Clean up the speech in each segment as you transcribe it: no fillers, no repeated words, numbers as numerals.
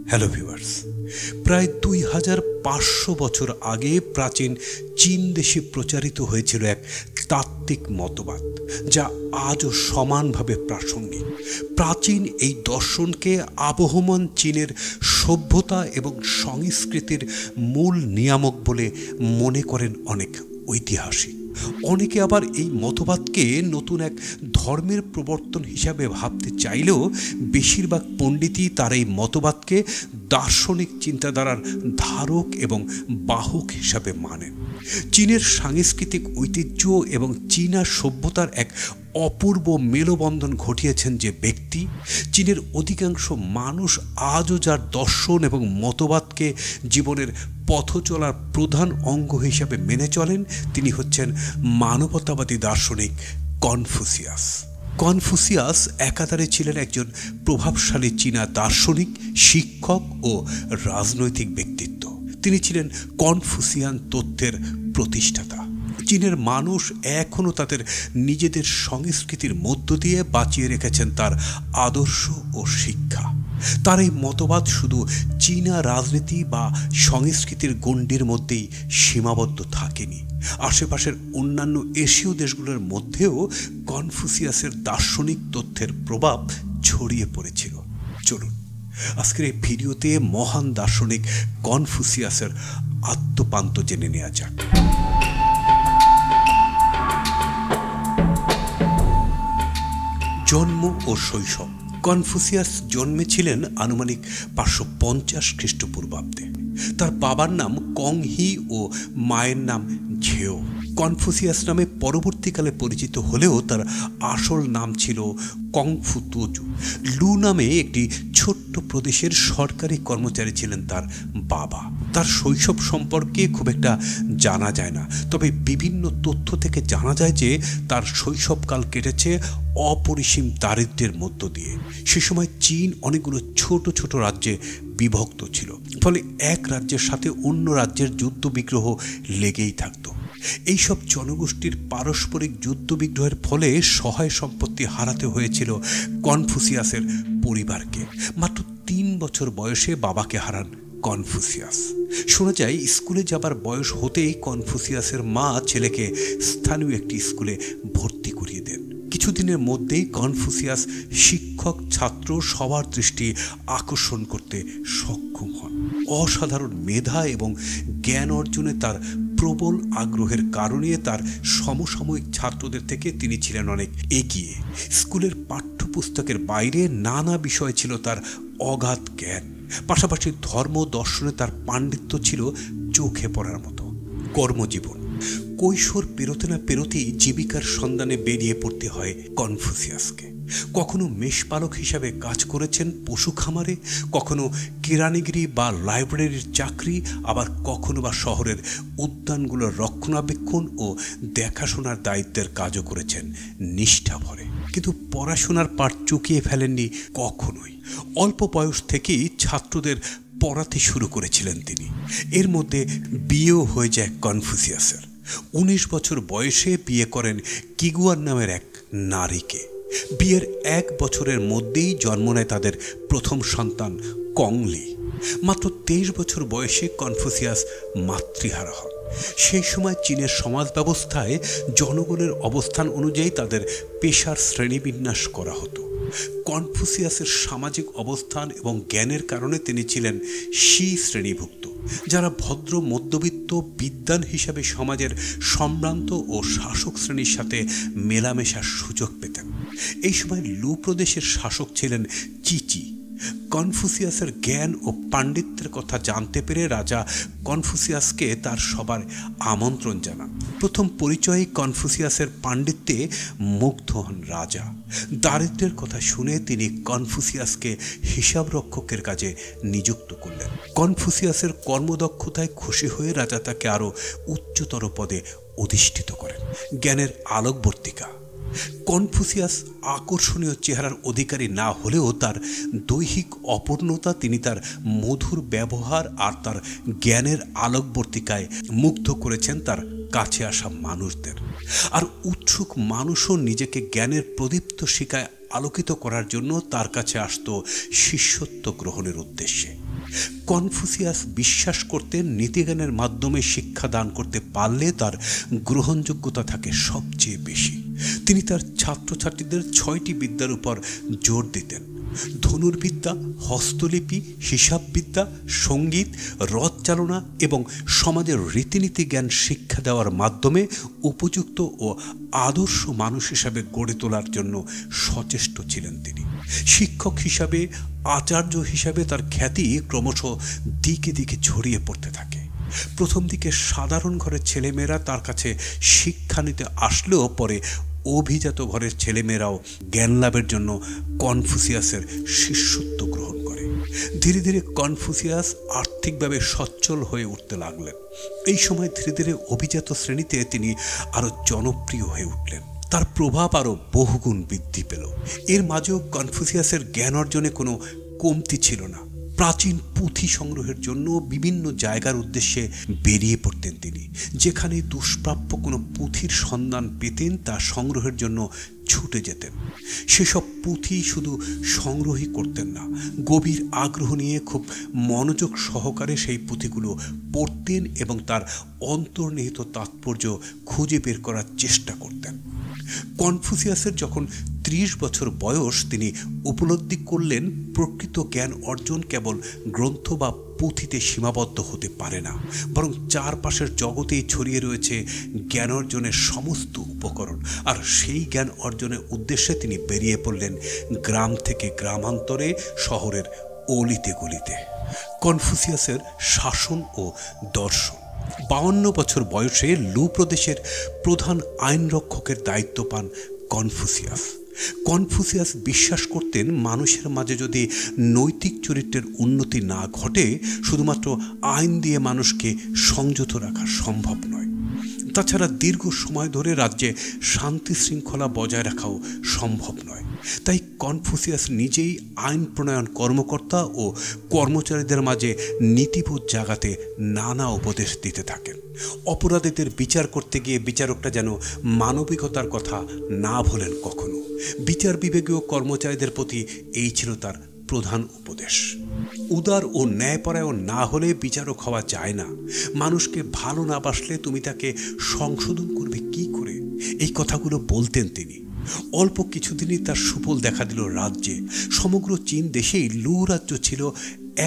Hello viewers, প্রায় 2500 বছর আগে প্রাচীন চীন দেশে প্রচারিত হয়েছিল এক তাত্ত্বিক মতবাদ, যা আজও সমানভাবে প্রাসঙ্গিক। প্রাচীন এই দর্শনকে আবহমান চীনের সভ্যতা এবং সংস্কৃতির মূল নিয়ামক বলে মনে করেন অনেক ঐতিহাসিক। অনেকে আবার এই মতবাদকে নতুন এক ধর্মের প্রবর্তন হিসাবে ভাবতে চাইলেও বেশিরভাগ পণ্ডিতই তার এই মতবাদকে দার্শনিক চিন্তাধারার ধারক এবং বাহক হিসাবে মানেন। চীনের সাংস্কৃতিক ঐতিহ্য এবং চীনা সভ্যতার এক অপূর্ব মেলবন্ধন ঘটিয়েছেন যে ব্যক্তি, চীনের অধিকাংশ মানুষ আজও যার দর্শন এবং মতবাদকে জীবনের পথ চলার প্রধান অঙ্গ হিসাবে মেনে চলেন, তিনি হচ্ছেন মানবতাবাদী দার্শনিক কনফুসিয়াস। কনফুসিয়াস একাধারে ছিলেন একজন প্রভাবশালী চীনা দার্শনিক, শিক্ষক ও রাজনৈতিক ব্যক্তিত্ব। তিনি ছিলেন কনফুসিয়ান তত্ত্বের প্রতিষ্ঠাতা। চীনের মানুষ এখনও তাদের নিজেদের সংস্কৃতির মধ্য দিয়ে বাঁচিয়ে রেখেছেন তার আদর্শ ও শিক্ষা। তার এই মতবাদ শুধু চীনা রাজনীতি বা সংস্কৃতির গণ্ডির মধ্যেই সীমাবদ্ধ থাকেনি। আশেপাশের অন্যান্য এশীয় দেশগুলোর মধ্যেও কনফুসিয়াসের দার্শনিক তথ্যের প্রভাব ছড়িয়ে পড়েছিল। চলুন আজকের এই ভিডিওতে মহান দার্শনিক কনফুসিয়াসের আত্মপান্ত জেনে নেওয়া যাক। জন্ম ও শৈশব। কনফুসিয়াস জন্মেছিলেন আনুমানিক 550 খ্রিস্টপূর্বাব্দে। তার বাবার নাম কং হি ও মায়ের নাম ঝেও। কনফুসিয়াস নামে পরবর্তীকালে পরিচিত হলেও তার আসল নাম ছিল কংফুতুজু। লু নামে একটি ছোট্ট প্রদেশের সরকারি কর্মচারী ছিলেন তার বাবা। তার শৈশব সম্পর্কে খুব একটা জানা যায় না, তবে বিভিন্ন তথ্য থেকে জানা যায় যে তার শৈশবকাল কেটেছে অপরিসীম দারিদ্র্যের মধ্য দিয়ে। সে সময় চীন অনেকগুলো ছোট ছোট রাজ্যে বিভক্ত ছিল, ফলে এক রাজ্যের সাথে অন্য রাজ্যের যুদ্ধ বিগ্রহ লেগেই থাকত। এইসব জনগোষ্ঠীর পারস্পরিক যুদ্ধ বিগ্রহের ফলে সহায় সম্পত্তি হারাতে হয়েছিল কনফুসিয়াসের পরিবারকে। মাত্র 3 বছর বয়সে বাবাকে হারান কনফুসিয়াস। শোনা যায় স্কুলে যাবার বয়স হতেই কনফুসিয়াসের মা ছেলেকে স্থানীয় একটি স্কুলে ভর্তি করিয়ে দেন। কিছুদিনের মধ্যেই কনফুসিয়াস শিক্ষক, ছাত্র সবার দৃষ্টি আকর্ষণ করতে সক্ষম হন। অসাধারণ মেধা এবং জ্ঞান অর্জনে তার প্রবল আগ্রহের কারণে তার সমসাময়িক ছাত্রদের থেকে তিনি ছিলেন অনেক এগিয়ে। স্কুলের পাঠ্যপুস্তকের বাইরে নানা বিষয় ছিল তার অগাধ জ্ঞান। পাশাপাশি ধর্ম দর্শনে তার পাণ্ডিত্য ছিল চোখে পড়ার মতো। কর্মজীবন। কৈশোর পেরোতে না পেরোতেই জীবিকার সন্ধানে বেরিয়ে পড়তে হয় কনফুসিয়াসকে। কখনো মেষপালক হিসাবে কাজ করেছেন পশু খামারে, কখনো কেরানিগিরি বা লাইব্রেরির চাকরি, আবার কখনো বা শহরের উদ্যানগুলোর রক্ষণাবেক্ষণ ও দেখাশোনার দায়িত্বের কাজও করেছেন নিষ্ঠা ভরে। কিন্তু পড়াশোনার পাঠ চুকিয়ে ফেলেননি কখনোই। অল্প বয়স থেকেই ছাত্রদের পড়াতে শুরু করেছিলেন তিনি। এর মধ্যে বিয়েও হয়ে যায় কনফুসিয়াসের। 19 বছর বয়সে বিয়ে করেন কিগুয়ান নামের এক নারীকে। বিয়ের 1 বছরের মধ্যেই জন্ম নেয় তাদের প্রথম সন্তান কংলি। মাত্র 23 বছর বয়সে কনফুসিয়াস মাতৃহারা হন। সেই সময় চীনের সমাজ ব্যবস্থায় জনগণের অবস্থান অনুযায়ী তাদের পেশার শ্রেণীবিন্যাস করা হতো। কনফুসিয়াসের সামাজিক অবস্থান এবং জ্ঞানের কারণে তিনি ছিলেন শি শ্রেণীভুক্ত, যারা ভদ্র মধ্যবিত্ত বিদ্বান হিসাবে সমাজের সম্ভ্রান্ত ও শাসক শ্রেণীর সাথে মেলামেশার সুযোগ পেতেন। এই সময় লু প্রদেশের শাসক ছিলেন চিচি। কনফুসিয়াসের জ্ঞান ও পাণ্ডিত্যের কথা জানতে পেরে রাজা কনফুসিয়াসকে তার সবার আমন্ত্রণ জানান। প্রথম পরিচয়ে কনফুসিয়াসের পাণ্ডিত্যে মুগ্ধ হন রাজা। দারিদ্র্যের কথা শুনে তিনি কনফুসিয়াসকে হিসাবরক্ষকের কাজে নিযুক্ত করলেন। কনফুসিয়াসের কর্মদক্ষতায় খুশি হয়ে রাজা তাকে আরও উচ্চতর পদে অধিষ্ঠিত করেন। জ্ঞানের আলোকবর্তিকা। কনফুসিয়াস আকর্ষণীয় চেহারার অধিকারী না হলেও তার দৈহিক অপূর্ণতা, তিনি তার মধুর ব্যবহার আর তার জ্ঞানের আলোকবর্তিকায় মুগ্ধ করেছেন তার কাছে আসা মানুষদের। আর উৎসুক মানুষও নিজেকে জ্ঞানের প্রদীপ্ত শিখায় আলোকিত করার জন্য তার কাছে আসত শিষ্যত্ব গ্রহণের উদ্দেশ্যে। কনফুসিয়াস বিশ্বাস করতেন নীতিজ্ঞানের মাধ্যমে শিক্ষা দান করতে পারলে তার গ্রহণযোগ্যতা থাকে সবচেয়ে বেশি। তিনি তার ছাত্রছাত্রীদের 6টি বিদ্যার উপর জোর দিতেন: ধনুর্বিদ্যা, হস্তলিপি, হিসাববিদ্যা, সঙ্গীত, রথ চালনা এবং সমাজের রীতিনীতি জ্ঞান শিক্ষা দেওয়ার মাধ্যমে উপযুক্ত ও আদর্শ মানুষ হিসাবে গড়ে তোলার জন্য সচেষ্ট ছিলেন তিনি। শিক্ষক হিসাবে, আচার্য হিসাবে তার খ্যাতি ক্রমশ দিকে দিকে ছড়িয়ে পড়তে থাকে। প্রথম দিকে সাধারণ ঘরের ছেলেমেয়েরা তার কাছে শিক্ষা নিতে আসলেও পরে অভিজাত ঘরের ছেলেমেয়েরাও জ্ঞান লাভের জন্য কনফুসিয়াসের শিষ্যত্ব গ্রহণ করে। ধীরে ধীরে কনফুসিয়াস আর্থিকভাবে সচ্ছল হয়ে উঠতে লাগলেন। এই সময় ধীরে ধীরে অভিজাত শ্রেণীতে তিনি আরও জনপ্রিয় হয়ে উঠলেন। তার প্রভাব আরও বহুগুণ বৃদ্ধি পেল। এর মাঝেও কনফুসিয়াসের জ্ঞান অর্জনে কোনো কমতি ছিল না। প্রাচীন পুঁথি সংগ্রহের জন্য বিভিন্ন জায়গার উদ্দেশ্যে বেরিয়ে পড়তেন তিনি। যেখানে দুষ্প্রাপ্য কোনো পুঁথির সন্ধান পেতেন তা সংগ্রহের জন্য ছুটে যেতেন। সেসব পুঁথি শুধু সংগ্রহই করতেন না, গভীর আগ্রহ নিয়ে খুব মনোযোগ সহকারে সেই পুঁথিগুলো পড়তেন এবং তার অন্তর্নিহিত তাৎপর্য খুঁজে বের করার চেষ্টা করতেন। কনফুসিয়াসের যখন 30 বছর বয়স, তিনি উপলব্ধি করলেন প্রকৃত জ্ঞান অর্জন কেবল গ্রন্থ বা পুঁথিতে সীমাবদ্ধ হতে পারে না, বরং চারপাশের জগতেই ছড়িয়ে রয়েছে জ্ঞান অর্জনের সমস্ত উপকরণ। আর সেই জ্ঞান অর্জনের উদ্দেশ্যে তিনি বেরিয়ে পড়লেন গ্রাম থেকে গ্রামান্তরে, শহরের অলিতে গলিতে। কনফুসিয়াসের শাসন ও দর্শন। 52 বছর বয়সে লু প্রদেশের প্রধান আইনরক্ষকের দায়িত্ব পান কনফুসিয়াস বিশ্বাস করতেন মানুষের মাঝে যদি নৈতিক চরিত্রের উন্নতি না ঘটে, শুধুমাত্র আইন দিয়ে মানুষকে সংযত রাখা সম্ভব নয়। তাছাড়া দীর্ঘ সময় ধরে রাজ্যে শান্তি শৃঙ্খলা বজায় রাখাও সম্ভব নয়। তাই কনফুসিয়াস নিজেই আইন প্রণয়ন কর্মকর্তা ও কর্মচারীদের মাঝে নীতিবোধ জাগাতে নানা উপদেশ দিতে থাকেন। অপরাধীদের বিচার করতে গিয়ে বিচারকরা যেন মানবিকতার কথা না ভোলেন কখনো। বিচার বিভাগীয় কর্মচারীদের প্রতি এই ছিল তার প্রধান উপদেশ। উদার ও ন্যায়পরায়ণ না হলে বিচারক হওয়া যায় না। মানুষকে ভালো না বাসলে তুমি তাকে সংশোধন করবে কি করে? এই কথাগুলো বলতেন তিনি। অল্প কিছুদিনই তার সুফল দেখা দিল রাজ্যে। সমগ্র চীন দেশেই লু রাজ্য ছিল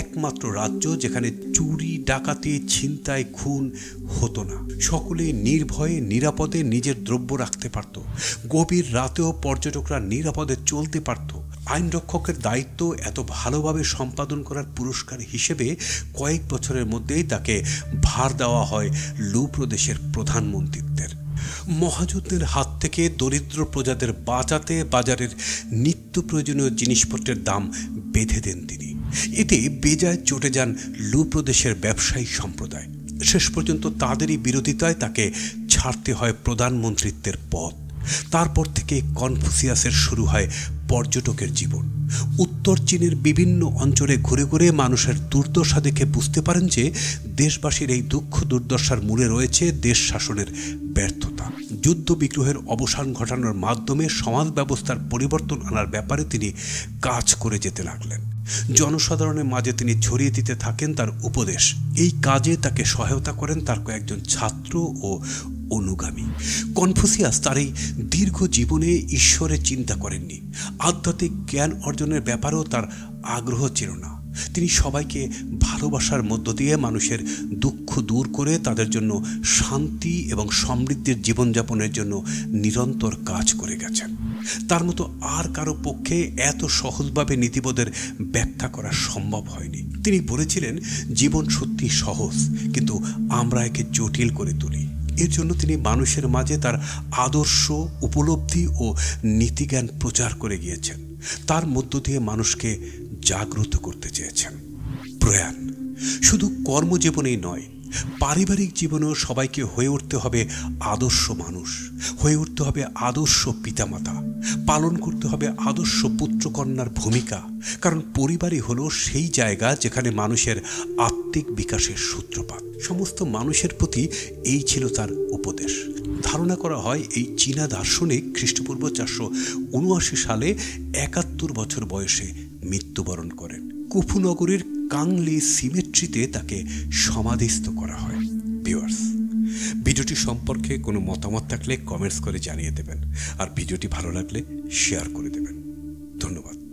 একমাত্র রাজ্য যেখানে চুরি, ডাকাতি, ছিনতাই, খুন হতো না। সকলে নির্ভয়ে নিরাপদে নিজের দ্রব্য রাখতে পারত। গভীর রাতেও পর্যটকরা নিরাপদে চলতে পারত। আইনরক্ষকের দায়িত্ব এত ভালোভাবে সম্পাদন করার পুরস্কার হিসেবে কয়েক বছরের মধ্যেই তাকে ভার দেওয়া হয় লু প্রদেশের প্রধানমন্ত্রীত্বের। মহাযুদ্ধের হাত থেকে দরিদ্র প্রজাদের বাঁচাতে বাজারের নিত্য প্রয়োজনীয় জিনিসপত্রের দাম বেঁধে দেন তিনি। এতে বেজায় চটে যান লু প্রদেশের ব্যবসায়ী সম্প্রদায়। শেষ পর্যন্ত তাদেরই বিরোধিতায় তাকে ছাড়তে হয় প্রধানমন্ত্রীত্বের পদ। তারপর থেকে কনফুসিয়াসের শুরু হয় পর্যটকের জীবন। উত্তর চীনের বিভিন্ন অঞ্চলে ঘুরে ঘুরে মানুষের দুর্দশা দেখে বুঝতে পারেন যে দেশবাসীর এই দুঃখ দুর্দশার মূলে রয়েছে দেশ শাসনের ব্যর্থতা। যুদ্ধ বিগ্রহের অবসান ঘটানোর মাধ্যমে সমাজ ব্যবস্থার পরিবর্তন আনার ব্যাপারে তিনি কাজ করে যেতে লাগলেন। জনসাধারণের মাঝে তিনি ছড়িয়ে দিতে থাকেন তার উপদেশ। এই কাজে তাকে সহায়তা করেন তার কয়েকজন ছাত্র ও অনুগামী। কনফুসিয়াস তার এই দীর্ঘ জীবনে ঈশ্বরের চিন্তা করেননি। আধ্যাত্মিক জ্ঞান অর্জনের ব্যাপারেও তার আগ্রহ ছিল না। তিনি সবাইকে ভালোবাসার মধ্য দিয়ে মানুষের দুঃখ দূর করে তাদের জন্য শান্তি এবং সমৃদ্ধির জীবনযাপনের জন্য নিরন্তর কাজ করে গেছেন। তার মতো আর কারো পক্ষে এত সহজভাবে নীতিবোধের ব্যাখ্যা করা সম্ভব হয়নি। তিনি বলেছিলেন, জীবন সত্যি সহজ, কিন্তু আমরা একে জটিল করে তুলি। এর জন্য তিনি মানুষের মাঝে তার আদর্শ, উপলব্ধি ও নীতিজ্ঞান প্রচার করে গিয়েছেন। তার মধ্য দিয়ে মানুষকে জাগ্রত করতে চেয়েছেন। প্রয়াণ শুধু কর্মজীবনেই নয়, পারিবারিক জীবনেও সবাইকে হয়ে উঠতে হবে আদর্শ মানুষ, হয়ে উঠতে হবে আদর্শ পিতামাতা, পালন করতে হবে আদর্শ পুত্রকন্যার ভূমিকা। কারণ পরিবারই হলো সেই জায়গা যেখানে মানুষের আত্মিক বিকাশের সূত্রপাত। সমস্ত মানুষের প্রতি এই ছিল তার উপদেশ। ধারণা করা হয় এই চীনা দার্শনিক খ্রিস্টপূর্ব 479 সালে 71 বছর বয়সে মৃত্যুবরণ করেন। কুফু নগরীর কাংলি সিমেট্রিতে তাকে সমাধিস্থ করা হয়। ভিউয়ার্স, ভিডিওটি সম্পর্কে কোনো মতামত থাকলে কমেন্টস করে জানিয়ে দেবেন, আর ভিডিওটি ভালো লাগলে শেয়ার করে দেবেন। ধন্যবাদ।